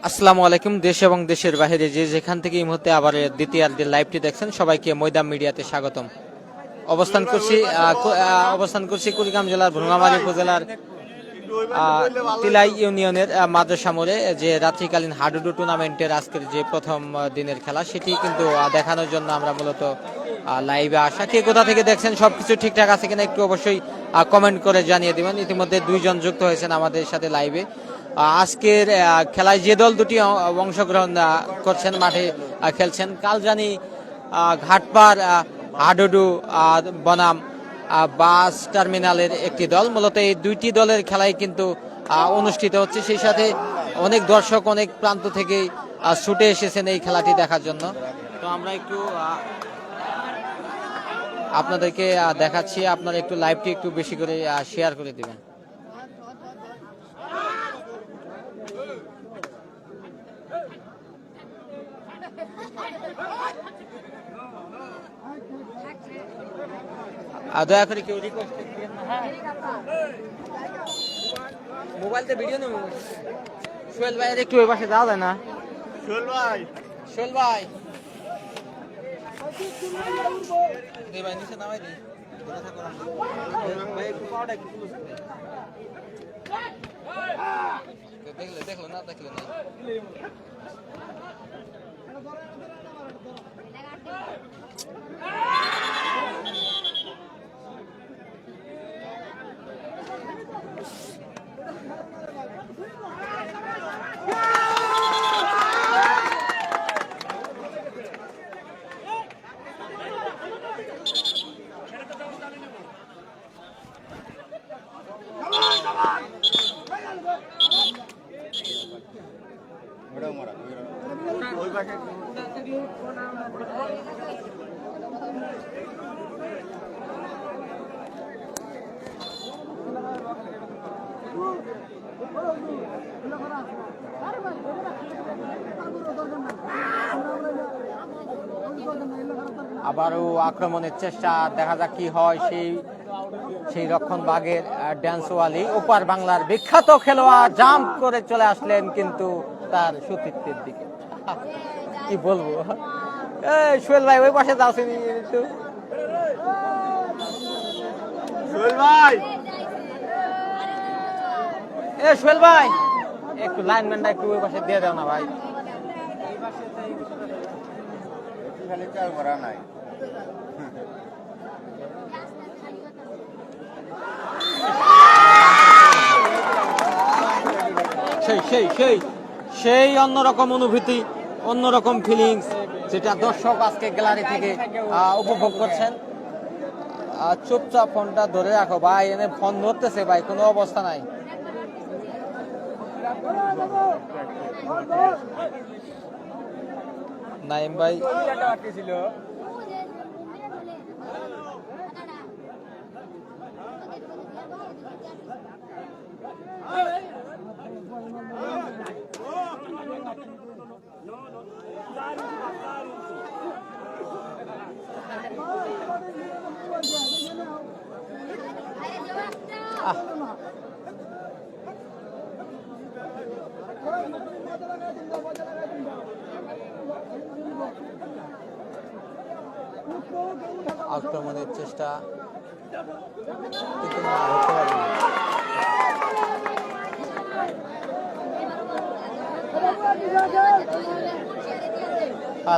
আসসালামু আলাইকুম। দেশ এবং দেশের বাইরে যে যেখান থেকে এই মুহূর্তে আবার দ্বিতীয়ার্ধের লাইভটি দেখছেন সবাইকে ময়দান মিডিয়াতে স্বাগতম। অবস্থান করছি কুড়িগ্রাম জেলার ভ্রুঙ্গামারী উপজেলার তিলাই ইউনিয়নের মাদ্রাসা মোড়ে, যে রাত্রিকালীন হাডুডু টুর্নামেন্টের আজকের যে প্রথম দিনের খেলা সেটি কিন্তু দেখানোর জন্য আমরা মূলত লাইভে আসা। কে কোথা থেকে দেখছেন, সবকিছু ঠিকঠাক আছে কিনা একটু অবশ্যই কমেন্ট করে জানিয়ে দেবেন। ইতিমধ্যে দুইজন যুক্ত হয়েছেন আমাদের সাথে লাইভে। আজকের খেলায় যে দল দুটি অংশগ্রহণ করছেন, মাঠে খেলছেন, কালজানি ঘাটপাড় হাডুডু বনাম বাস টার্মিনালের একটি দল। মূলত এই দুইটি দলের খেলাই কিন্তু অনুষ্ঠিত হচ্ছে, সেই সাথে অনেক দর্শক অনেক প্রান্ত থেকে ছুটে এসেছেন এই খেলাটি দেখার জন্য। তো আমরা একটু আপনাদেরকে দেখাচ্ছি, আপনারা একটু লাইভটি একটু বেশি করে শেয়ার করে দিবেন। দয়া করে কেউ রিকোয়েস্ট করেন না। হ্যাঁ, মোবাইলতে ভিডিও নেব। সোহেল ভাইয়ের একটু ওই পাশে যাওয়া যায় না? সোহেল ভাই ভাই নিচে নামাই দিই। দেখলো না। আবারও আক্রমণের চেষ্টা, দেখা যাক কি হয়। সেই রক্ষণ বাগের ড্যান্সওয়ালি ওপার বাংলার বিখ্যাত খেলোয়াড় জাম্প করে চলে আসলেন কিন্তু তার সতীর্থের দিকে। কি বলবো, সোহেল ভাই ওই পাশে যাও একটু। সোহেল ভাই একটু লাইনম্যানটা একটু ওই পাশে দিয়ে দাও না ভাই। নাই সেই অন্যরকম অনুভূতি, অন্যরকম ফিলিংস যেটা দর্শক আজকে গ্যালারি থেকে উপভোগ করছেন। চুপচাপ ফোনটা ধরে রাখো ভাই, এনে ফোন ধরতেছে ভাই, কোনো অবস্থা নাই। নাইম ভাই আক্রমণের চেষ্টা কিন্তু না হতে পারে।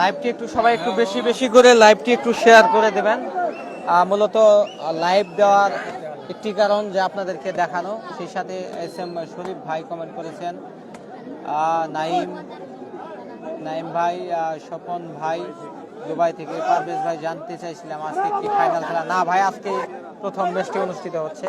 লাইভটি একটু সবাই একটু বেশি করে লাইভটি একটু শেয়ার করে দেবেন। মূলত লাইভ দেওয়ার একটি কারণ যে আপনাদেরকে দেখানো, সেই সাথে SM শরীফ ভাই কমেন্ট করেছেন, নাইম ভাই, স্বপন ভাই দুবাই থেকে, পারভেজ ভাই জানতে চাইছিলাম আজকে কি ফাইনাল খেলা? না ভাই, আজকে প্রথম ম্যাচটি অনুষ্ঠিত হচ্ছে।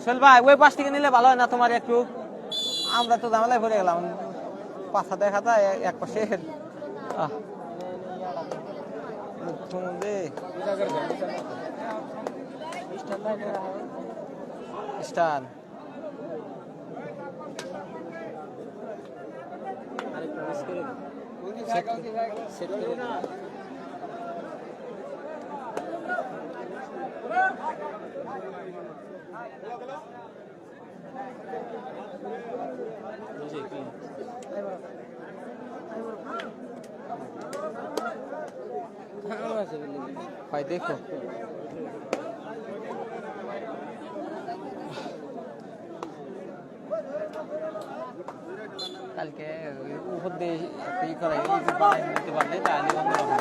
সোহেল ভাই ওই পাশ থেকে নিলে ভালো হয় না তোমার একটু? আমরা তো ঝামেলায় পড়ে গেলাম, পাশা দেখা যায় এক পাশে। স্টান ভাই দেখো কালকে উপর দিয়ে ই করে বানাই নিতে পারলে তাহলে অন্যরকম।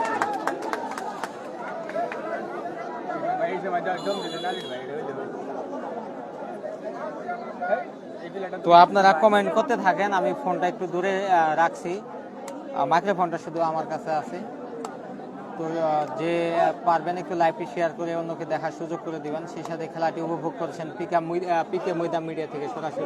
তো আপনারা কমেন্ট করতে থাকেন, আমি ফোনটা একটু দূরে রাখছি, মাইক্রোফোনটা শুধু আমার কাছে আছে। তো যে পারবেন একটু লাইভটি শেয়ার করে অন্যকে দেখার সুযোগ করে দিবেন। সেই সাথে খেলাটি উপভোগ করছেন পিকে ময়দান মিডিয়া থেকে সরাসরি।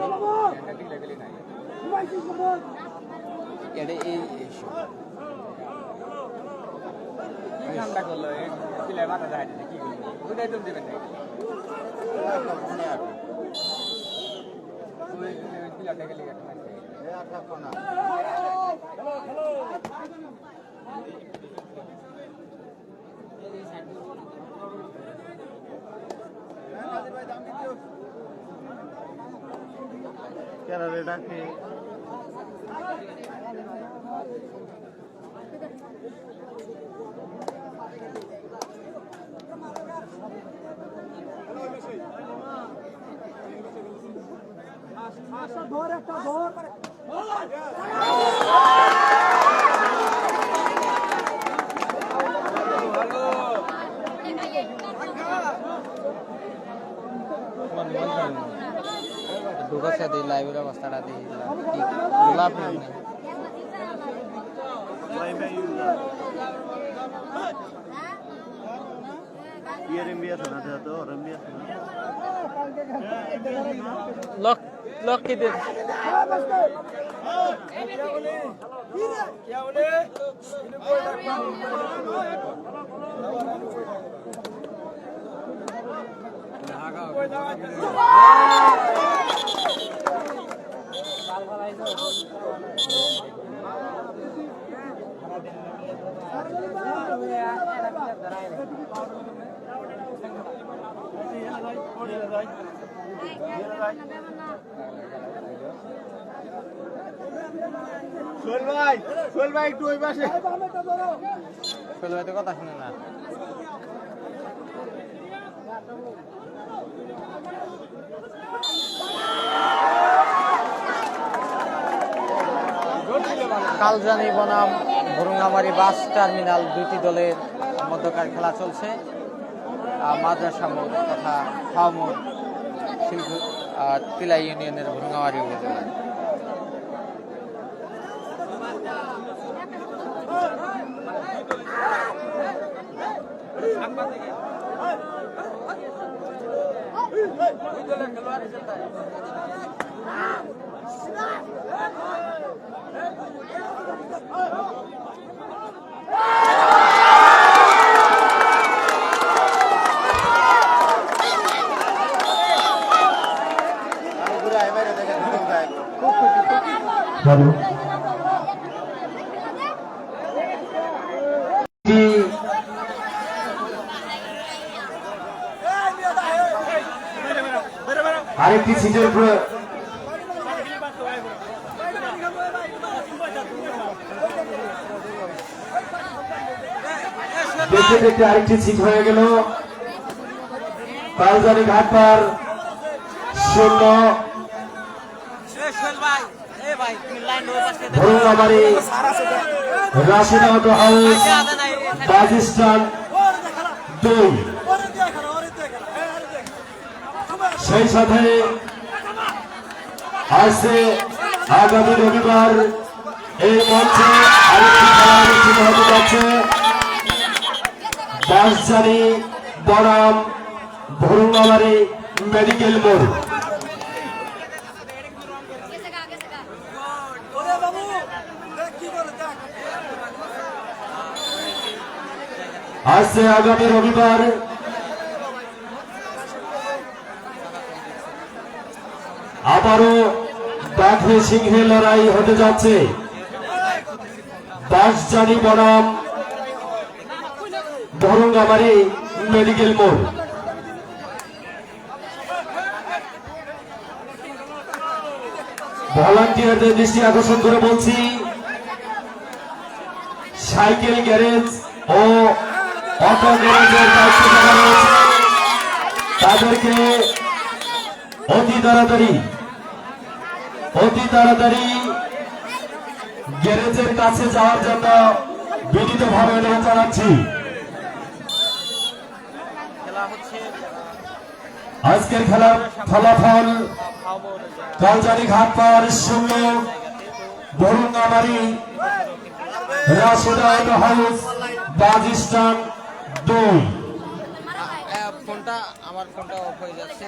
ঢুকাছে দিই লাইভের অবস্থাটা দিই গোলাপ লক কি দে সোহেল ভাই একটু ওই পাশে। সোহেল ভাই তো কথা শুনে না। কালজানি বনাম ভুরুঙ্গামারী বাস টার্মিনাল দুইটি দলের মধ্যকার খেলা চলছে। মাদ্রাসা মোড় তথা হাওয়া মোড় তিলা ইউনিয়নের ভুরুঙ্গামারী উপজেলায়। আরেকটি সিটের দেখতে দেখতে আরেকটি সিট হয়ে গেল। কালজানি ঘাটপার 0, ভুরুঙ্গামারী রাশিদ অটো হাউস বাজিস্তান 2। সেই সাথে আসছে আগামী রবিবার এই মঞ্চে আরেকটি খেলা অনুষ্ঠিত হতে যাচ্ছে। বাঁশজানি বনাম ভুরুঙ্গামারী মেডিকেল মোড়। আসছে আগামী রবিবার আবারও বাঘে সিংহে লড়াই হতে যাচ্ছে। বাঁশজানি বনাম বরঙ্গামারি মেডিকেল মোড়। ভলান্টিয়ারদের দৃষ্টি আকর্ষণ করে বলছি, সাইকেল গ্যারেজ ও অটো গ্যারেজের দায়িত্ব দেওয়া হয়েছে, তাদেরকে অতি তাড়াতাড়ি গ্যারেজের কাছে যাওয়ার জন্য বিনীতভাবে অনুরোধ জানাচ্ছি। আজকের খেলার ফলাফল কালজানি ঘাট পাওয়ার 0, বরুঙ্গামারি রাশেদান হাউস বাজিস্তান 2। ফোনটা আমার ফোনটা অফ হয়ে যাচ্ছে।